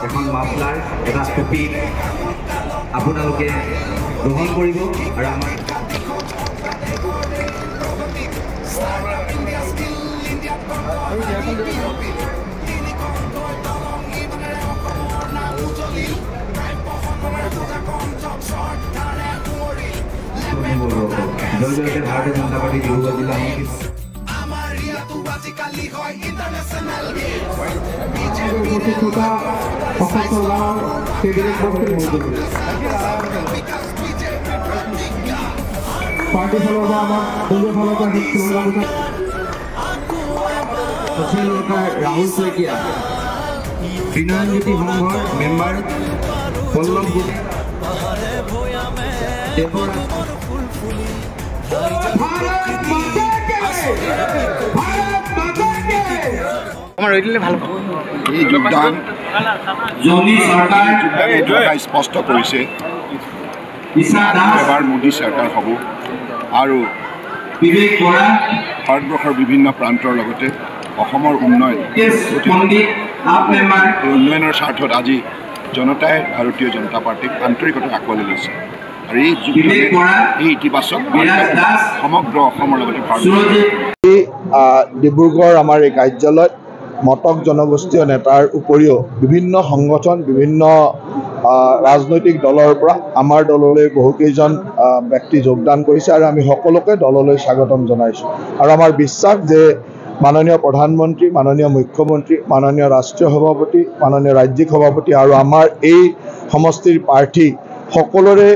এখন মাফলাৰ এটা টুপি আপোনালোকে গ্ৰহণ কৰিব আৰু আমাৰ জয়জয়তে ভাৰতীয় জনতা পাৰ্টি ডিব্ৰুগড় জিলা পাৰ্টি ফলো আমাৰ দলীয় ফলো ৰাহুল শইকীয়া ত্ৰিনয়নজ্যোতি সংঘৰ মেম্বাৰ পল্লৱ গোহাঁই এই যোগদান স্পষ্ট কৰিছে এবাৰ মোদী চৰকাৰ হ'ব আৰু ভাৰতবৰ্ষৰ বিভিন্ন প্ৰান্তৰ লগতে অসমৰ উন্নয়নৰ স্বাৰ্থত আজি জনতাই ভাৰতীয় জনতা পাৰ্টীক আন্তৰিকতা আঁকোৱালি লৈছে আৰু এই এই ইতিবাচক সমগ্ৰ অসমৰ লগতে ডিব্ৰুগড় আমাৰ এই কাৰ্যালয়ত মটক জনগোষ্ঠীয় নেতাৰ উপৰিও বিভিন্ন সংগঠন বিভিন্ন ৰাজনৈতিক দলৰ পৰা আমাৰ দললৈ বহুকেইজন ব্যক্তি যোগদান কৰিছে আৰু আমি সকলোকে দললৈ স্বাগতম জনাইছোঁ আৰু আমাৰ বিশ্বাস যে মাননীয় প্ৰধানমন্ত্ৰী মাননীয় মুখ্যমন্ত্ৰী মাননীয় ৰাষ্ট্ৰীয় সভাপতি মাননীয় ৰাজ্যিক সভাপতি আৰু আমাৰ এই সমষ্টিৰ প্ৰাৰ্থী সকলোৰে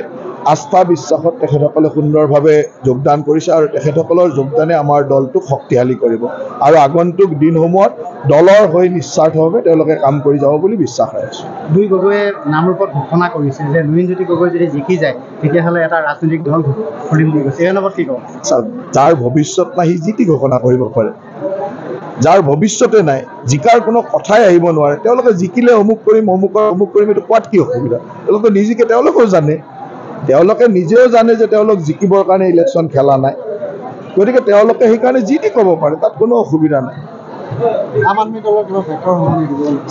আস্থা বিশ্বাসত তেখেতসকলে সুন্দৰভাৱে যোগদান কৰিছে আৰু তেখেতসকলৰ যোগদানে আমাৰ দলটোক শক্তিশালী কৰিব আৰু আগন্তুক দিনসমূহত দলৰ হৈ নিস্বাৰ্থভাৱে তেওঁলোকে কাম কৰি যাব বুলি বিশ্বাস ৰাখিছোঁ। দুই গগৈয়ে নামৰূপত ঘোষণা কৰিছে যে লুৰিণজ্যোতি গগৈ যদি জিকি যায় তেতিয়াহ'লে এটা ৰাজনৈতিক দল খুলিম বুলি কৈছে, এই লগত কি ক'ব? যাৰ ভৱিষ্যত নাই সি যি টি ঘোষণা কৰিব পাৰে, যাৰ ভৱিষ্যতে নাই জিকাৰ কোনো কথাই আহিব নোৱাৰে। তেওঁলোকে জিকিলে অমুক কৰিম এইটো কোৱাত কি অসুবিধা? তেওঁলোকে নিজিকে তেওঁলোকেও জানে, তেওঁলোকে নিজেও জানে যে তেওঁলোক জিকিবৰ কাৰণে ইলেকশ্যন খেলা নাই, গতিকে তেওঁলোকে সেইকাৰণে যি টি ক'ব পাৰে, তাত কোনো অসুবিধা নাই।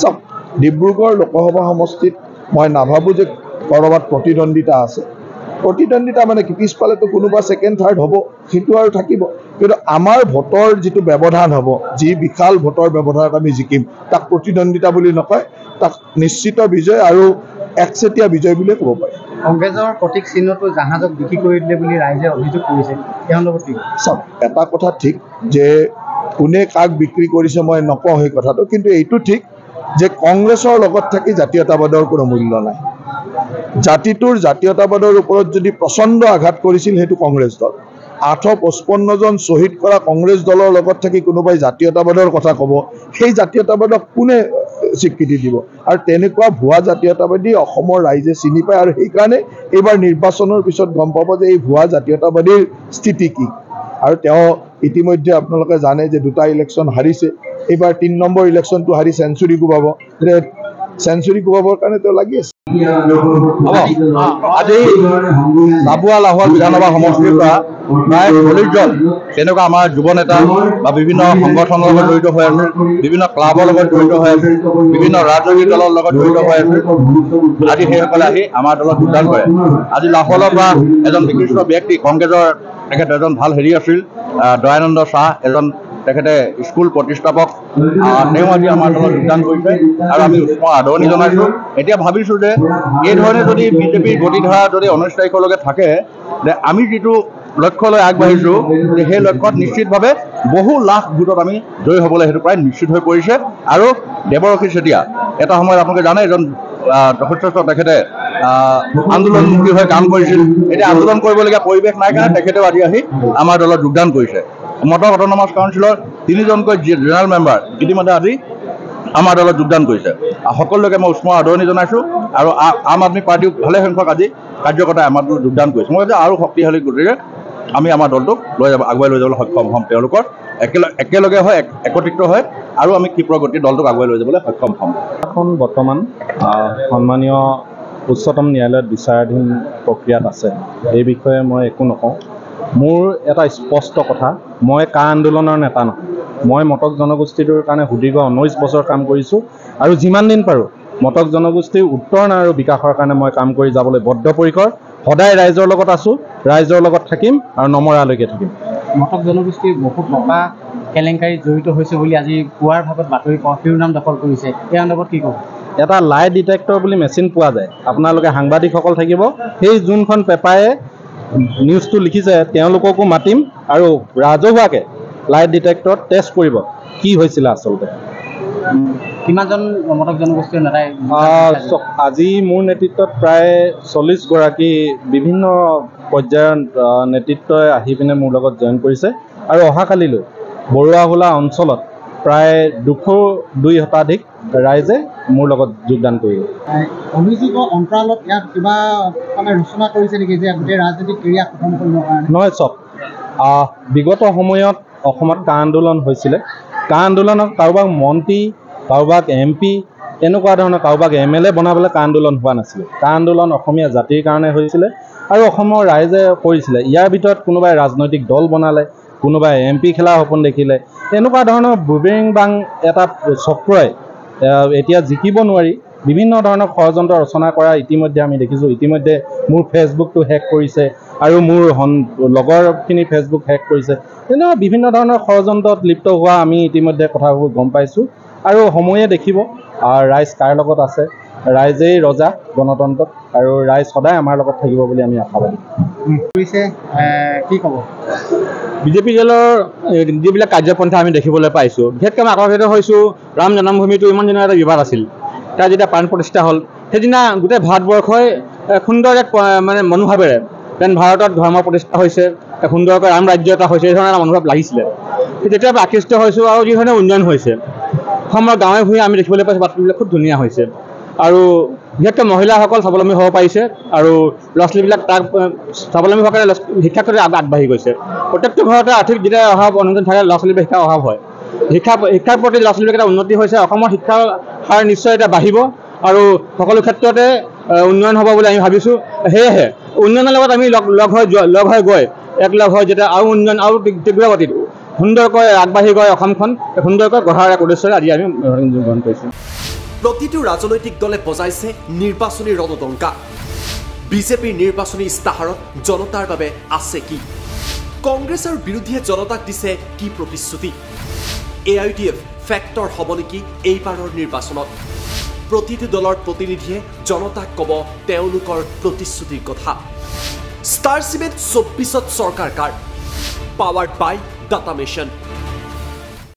চাওক, ডিব্ৰুগড় লোকসভা সমষ্টিত মই নাভাবোঁ যে ক'ৰবাত প্ৰতিদ্বন্দ্বিতা আছে। প্ৰতিদ্বন্দ্বিতা মানে কি, পিছফালেতো কোনোবা ছেকেণ্ড থাৰ্ড হ'ব, সেইটো আৰু থাকিব, কিন্তু আমাৰ ভোটৰ যিটো ব্যৱধান হ'ব, যি বিশাল ভোটৰ ব্যৱধানত আমি জিকিম, তাক প্ৰতিদ্বন্দ্বিতা বুলি নকয়, তাক নিশ্চিত বিজয় আৰু একচেটীয়া বিজয় বুলিয়ে ক'ব পাৰি। কংগ্ৰেছৰ প্ৰতীক চিহ্নটো জাহাজক বিক্ৰী কৰি দিলে বুলি ৰাইজে অভিযোগ কৰিছে, তেওঁৰ লগত কি? চাওক, এটা কথা ঠিক যে কোনে কাক বিক্ৰী কৰিছে মই নকওঁ সেই কথাটো, কিন্তু এইটো ঠিক যে কংগ্ৰেছৰ লগত থাকি জাতীয়তাবাদৰ কোনো মূল্য নাই। জাতিটোৰ জাতীয়তাবাদৰ ওপৰত যদি প্ৰচণ্ড আঘাত কৰিছিল সেইটো কংগ্ৰেছ দল। 855 জন শ্বহীদ কৰা কংগ্ৰেছ দলৰ লগত থাকি কোনোবাই জাতীয়তাবাদৰ কথা ক'ব, সেই জাতীয়তাবাদক কোনে স্বীকৃতি দিব? আৰু তেনেকুৱা ভুৱা জাতীয়তাবাদী অসমৰ ৰাইজে চিনি পায় আৰু সেইকাৰণে এইবাৰ নিৰ্বাচনৰ পিছত গম পাব যে এই ভুৱা জাতীয়তাবাদীৰ স্থিতি কি। আৰু তেওঁ ইতিমধ্যে আপোনালোকে জানে যে 2টা ইলেকশ্যন হাৰিছে, এইবাৰ 3 নম্বৰ ইলেকশ্যনটো হাৰি চেঞ্চুৰী কোবাব, চেঞ্চুৰী কোবাবৰ কাৰণে তেওঁ লাগি আছে। আজি লাবুৱা লাহোৱাল বিধানসভা সমষ্টিৰ পৰা প্ৰায় 40 জন তেনেকুৱা আমাৰ যুৱ নেতা বা বিভিন্ন সংগঠনৰ লগত জড়িত হৈ আছে, বিভিন্ন ক্লাবৰ লগত জড়িত হৈ আছে, বিভিন্ন ৰাজনৈতিক দলৰ লগত জড়িত হৈ আছে। আজি সেইসকলে আহি আমাৰ দলত যোগদান কৰে। আজি লাহোৱালৰ পৰা এজন বিশিষ্ট ব্যক্তি, কংগ্ৰেছৰ তেখেত এজন ভাল আছিল, দয়ানন্দ চাহ, এজন তেখেতে স্কুল প্ৰতিষ্ঠাপক, তেওঁ আজি আমাৰ দলত যোগদান কৰিছে আৰু আমি উষ্ম আদৰণি জনাইছোঁ। এতিয়া ভাবিছোঁ যে এই ধৰণে যদি বিজেপিৰ গতিধাৰা যদি 19 তাৰিখলৈকে থাকে, যে আমি যিটো লক্ষ্য লৈ আগবাঢ়িছোঁ যে সেই লক্ষ্যত নিশ্চিতভাৱে বহু লাখ ভোটত আমি জয়ী হ'বলৈ সেইটো প্ৰায় নিশ্চিত হৈ পৰিছে। আৰু দেৱৰক্ষী চেতিয়া এটা সময়ত আপোনালোকে জানে এজন যথেষ্ট তেখেতে আন্দোলনমুখী হৈ কাম কৰিছিল, এতিয়া আন্দোলন কৰিবলগীয়া পৰিৱেশ নাই কাৰণে তেখেতেও আজি আহি আমাৰ দলত যোগদান কৰিছে। মটক অট'নমাছ কাউন্সিলৰ 3জনকৈ জেনেৰেল মেম্বাৰ ইতিমধ্যে আজি আমাৰ দলত যোগদান কৰিছে। সকলোকে মই উষ্ম আদৰণি জনাইছোঁ আৰু আম আদমী পাৰ্টিও ভালে সংখ্যক আজি কাৰ্যকৰ্তাই আমাৰ দলত যোগদান কৰিছে। মই আৰু শক্তিশালী গতিকে আমি আমাৰ দলটোক আগুৱাই লৈ যাবলৈ সক্ষম হ'ম, তেওঁলোকৰ একেলগে হৈ একত্ৰিত হৈ আৰু আমি ক্ষীপ্ৰ গতিত দলটোক আগুৱাই লৈ যাবলৈ সক্ষম হ'ম। এখন বৰ্তমান সন্মানীয় উচ্চতম ন্যায়ালয়ত বিচাৰাধীন প্ৰক্ৰিয়াত আছে, এই বিষয়ে মই একো নকওঁ। মোৰ এটা স্পষ্ট কথা, মই কা আন্দোলনৰ নেতা নহয়, মই মটক জনগোষ্ঠীটোৰ কাৰণে সুদীৰ্ঘ 19 বছৰ কাম কৰিছোঁ আৰু যিমান দিন পাৰোঁ মটক জনগোষ্ঠীৰ উত্তৰণ আৰু বিকাশৰ কাৰণে মই কাম কৰি যাবলৈ বদ্ধপৰিকৰ সদায় ৰাইজৰ লগত আছোঁ ৰাইজৰ লগত থাকিম আৰু নমৰালৈকে থাকিম মটক জনগোষ্ঠীৰ বহু টকা কেলেংকাৰীত জড়িত হৈছে বুলি আজি পুৱাৰ ভাগত বাতৰি শিৰোনাম দখল কৰিছে এই সন্দৰ্ভত কি ক'ব এটা লাই ডিটেক্টৰ বুলি মেচিন পোৱা যায় আপোনালোকে সাংবাদিকসকল থাকিব সেই যোনখন পেপাৰে নিউজটো লিখিছে তেওঁলোককো মাতিম আৰু ৰাজহুৱাকৈ লাই ডিটেক্টৰত টেষ্ট কৰিব কি হৈছিলে আচলতে কিমানজন মটক জনগোষ্ঠীৰ নেতাই আজি মোৰ নেতৃত্বত প্ৰায় 40 গৰাকী বিভিন্ন পৰ্যায়ৰ নেতৃত্বই আহি পিনে মোৰ লগত জইন কৰিছে আৰু অহাকালিলৈ বৰুৱাহোলা অঞ্চলত প্ৰায় 202 শতাধিক ৰাইজে মোৰ লগত যোগদান কৰিব অভিযোগৰ অন্তৰালত ইয়াত কিবা মানে ৰচনা কৰিছে নেকি যে গোটেই ৰাজনৈতিক ক্ৰিয়া খতম কৰিবৰ কাৰণে নহয় চব বিগত সময়ত অসমত কা আন্দোলন হৈছিলে কা আন্দোলনত কাৰোবাক মন্ত্ৰী কাৰোবাক MP এনেকুৱা ধৰণৰ কাৰোবাক MLA বনাবলৈ কা আন্দোলন হোৱা নাছিলে কা আন্দোলন অসমীয়া জাতিৰ কাৰণে হৈছিলে আৰু অসমৰ ৰাইজে কৰিছিলে ইয়াৰ ভিতৰত কোনোবাই ৰাজনৈতিক দল বনালে কোনোবাই MP খেলা সপোন দেখিলে এনেকুৱা ধৰণৰ বুবেং বাং এটা চক্ৰই এতিয়া জিকিব নোৱাৰি বিভিন্ন ধৰণৰ ষড়যন্ত্ৰ ৰচনা কৰা ইতিমধ্যে আমি দেখিছোঁ ইতিমধ্যে মোৰ ফেচবুকটো হেক কৰিছে আৰু মোৰ লগৰখিনি ফেচবুক হেক কৰিছে তেনেকুৱা বিভিন্ন ধৰণৰ ষড়যন্ত্ৰত লিপ্ত হোৱা আমি ইতিমধ্যে কথাবোৰ গম পাইছোঁ আৰু সময়ে দেখিব ৰাইজ কাৰ লগত আছে ৰাইজেই ৰজা গণতন্ত্ৰত আৰু ৰাইজ সদায় আমাৰ লগত থাকিব বুলি আমি আশাবাদী কি ক'ব বিজেপি দলৰ যিবিলাক কাৰ্যপন্থা আমি দেখিবলৈ পাইছোঁ বিশেষকৈ মই আকৰ্ষিত হৈছোঁ ৰাম জন্মভূমিটো ইমান দিনৰ এটা বিবাদ আছিল তাৰ যেতিয়া প্ৰাণ প্ৰতিষ্ঠা হ'ল সেইদিনা গোটেই ভাৰতবৰ্ষই সুন্দৰ এক মানে মনোভাৱেৰে যেন ভাৰতত ধৰ্ম প্ৰতিষ্ঠা হৈছে সুন্দৰকৈ ৰাম ৰাজ্য এটা হৈছে এই ধৰণৰ এটা মনোভাৱ লাগিছিলে তেতিয়াৰ পৰা আকৃষ্ট হৈছোঁ আৰু যি ধৰণে উন্নয়ন হৈছে অসমৰ গাঁৱে ভূঞে আমি দেখিবলৈ পাইছোঁ বাতৰিবিলাক খুব ধুনীয়া হৈছে আৰু বিশেষকৈ মহিলাসকল স্বাৱলম্বী হ'ব পাৰিছে আৰু ল'ৰা ছোৱালীবিলাক তাক স্বাৱলম্বী হোৱাৰ কাৰণে শিক্ষাৰ ক্ষেত্ৰত আগবাঢ়ি গৈছে প্ৰত্যেকটো ঘৰতে আৰ্থিক যেতিয়া অভাৱ অনটন থাকে ল'ৰা ছোৱালীৰ শিক্ষাৰ অভাৱ হয় শিক্ষাৰ প্ৰতি ল'ৰা ছোৱালীবিলাক এটা উন্নতি হৈছে অসমৰ শিক্ষাৰ হাৰ নিশ্চয় এটা বাঢ়িব আৰু সকলো ক্ষেত্ৰতে উন্নয়ন হ'ব বুলি আমি ভাবিছোঁ সেয়েহে উন্নয়নৰ লগত আমি লগ হৈ গৈ একলগ হৈ যেতিয়া আৰু উন্নয়ন আৰু তীব্ৰগতিত সুন্দৰকৈ আগবাঢ়ি গৈ অসমখন সুন্দৰকৈ গঢ়াৰ এক উদ্দেশ্যৰে আজি আমি গ্ৰহণ কৰিছোঁ প্ৰতিটো ৰাজনৈতিক দলে বজাইছে নিৰ্বাচনী ৰণদংকা বিজেপিৰ নিৰ্বাচনী ইস্তাহাৰত জনতাৰ বাবে আছে কি কংগ্ৰেছৰ বিৰুদ্ধে জনতাক দিছে কি প্ৰতিশ্ৰুতি AIUDF ফেক্টৰ হ'ব নেকি এইবাৰৰ নিৰ্বাচনত প্ৰতিটো দলৰ প্ৰতিনিধিয়ে জনতাক ক'ব তেওঁলোকৰ প্ৰতিশ্ৰুতিৰ কথা ষ্টাৰ চিমেণ্ট 24ত চৰকাৰ কাৰ পাৱাৰ্ড বাই ডাটা মেচিন